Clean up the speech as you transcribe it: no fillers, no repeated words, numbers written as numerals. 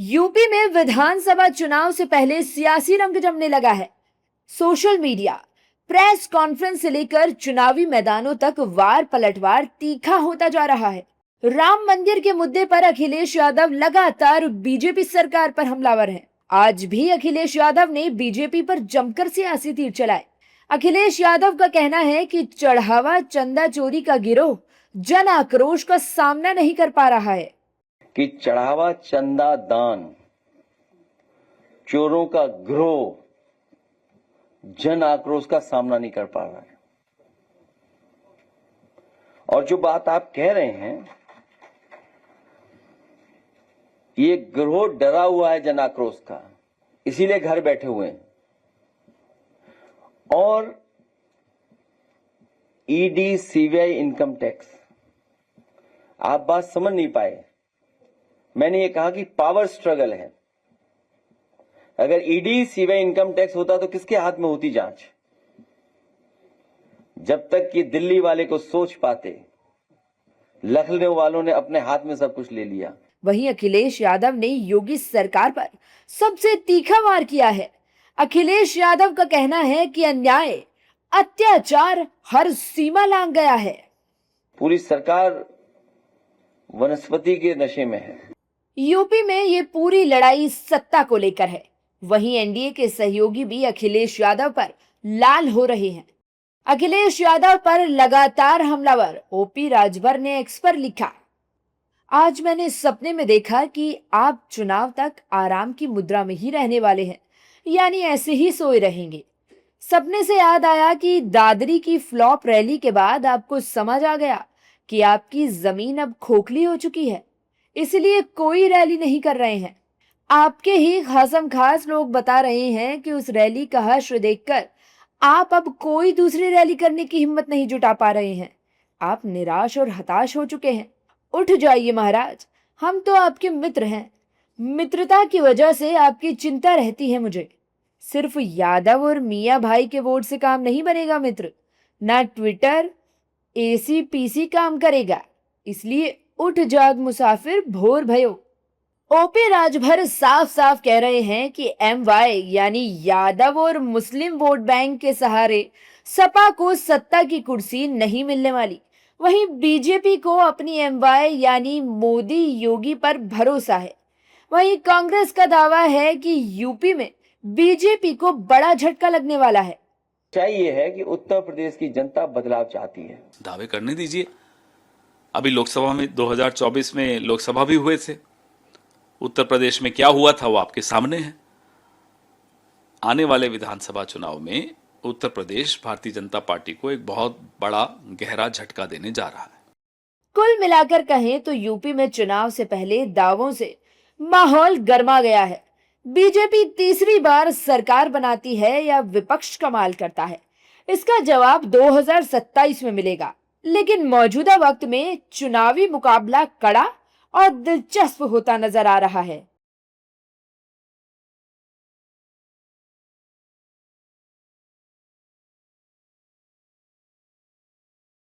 UP में विधानसभा चुनाव से पहले सियासी रंग जमने लगा है। सोशल मीडिया, प्रेस कॉन्फ्रेंस से लेकर चुनावी मैदानों तक वार पलटवार तीखा होता जा रहा है। राम मंदिर के मुद्दे पर अखिलेश यादव लगातार बीजेपी सरकार पर हमलावर हैं। आज भी अखिलेश यादव ने बीजेपी पर जमकर सियासी तीर चलाए। अखिलेश यादव का कहना है कि चढ़ावा चंदा चोरी का गिरोह जन आक्रोश का सामना नहीं कर पा रहा है। कि चढ़ावा चंदा दान चोरों का गिरोह जन आक्रोश का सामना नहीं कर पा रहा है। और जो बात आप कह रहे हैं, ये गिरोह डरा हुआ है जन आक्रोश का, इसीलिए घर बैठे हुए हैं। और ईडी, सीबीआई, इनकम टैक्स, आप बात समझ नहीं पाए। मैंने ये कहा कि पावर स्ट्रगल है। अगर ईडी, सीबीआई, इनकम टैक्स होता तो किसके हाथ में होती जांच? जब तक कि दिल्ली वाले को सोच पाते, लखनऊ वालों ने अपने हाथ में सब कुछ ले लिया। वहीं अखिलेश यादव ने योगी सरकार पर सबसे तीखा वार किया है। अखिलेश यादव का कहना है कि अन्याय, अत्याचार हर सीमा लांघ गया है। पूरी सरकार वनस्पति के नशे में है। यूपी में ये पूरी लड़ाई सत्ता को लेकर है। वहीं एनडीए के सहयोगी भी अखिलेश यादव पर लाल हो रहे हैं। अखिलेश यादव पर लगातार हमलावर ओपी राजभर ने एक्स पर लिखा, आज मैंने सपने में देखा कि आप चुनाव तक आराम की मुद्रा में ही रहने वाले हैं, यानी ऐसे ही सोए रहेंगे। सपने से याद आया कि दादरी की फ्लॉप रैली के बाद आपको समझ आ गया कि आपकी जमीन अब खोखली हो चुकी है, इसलिए कोई रैली नहीं कर रहे हैं। आपके ही खासम खास लोग बता रहे हैं कि उस रैली का हश्र देखकर आप अब कोई दूसरी रैली करने की हिम्मत नहीं जुटा पा रहे हैं। आप निराश और हताश हो चुके हैं। उठ जाइए महाराज, हम तो आपके मित्र हैं। मित्रता की वजह से आपकी चिंता रहती है मुझे। सिर्फ यादव और मियाँ भाई के वोट से काम नहीं बनेगा मित्र, ना ट्विटर, एसी पीसी काम करेगा। इसलिए उठ जाग मुसाफिर, भोर भयो। ओपी राजभर साफ साफ कह रहे हैं कि एमवाई यानी यादव और मुस्लिम वोट बैंक के सहारे सपा को सत्ता की कुर्सी नहीं मिलने वाली। वहीं बीजेपी को अपनी एमवाई यानी मोदी योगी पर भरोसा है। वहीं कांग्रेस का दावा है कि यूपी में बीजेपी को बड़ा झटका लगने वाला है। चाहिए है कि उत्तर प्रदेश की जनता बदलाव चाहती है। दावे करने दीजिए। अभी लोकसभा में 2024 में लोकसभा भी हुए थे। उत्तर प्रदेश में क्या हुआ था वो आपके सामने है। आने वाले विधानसभा चुनाव में उत्तर प्रदेश भारतीय जनता पार्टी को एक बहुत बड़ा गहरा झटका देने जा रहा है। कुल मिलाकर कहें तो यूपी में चुनाव से पहले दावों से माहौल गर्मा गया है। बीजेपी तीसरी बार सरकार बनाती है या विपक्ष कमाल करता है, इसका जवाब 2027 में मिलेगा। लेकिन मौजूदा वक्त में चुनावी मुकाबला कड़ा और दिलचस्प होता नजर आ रहा है।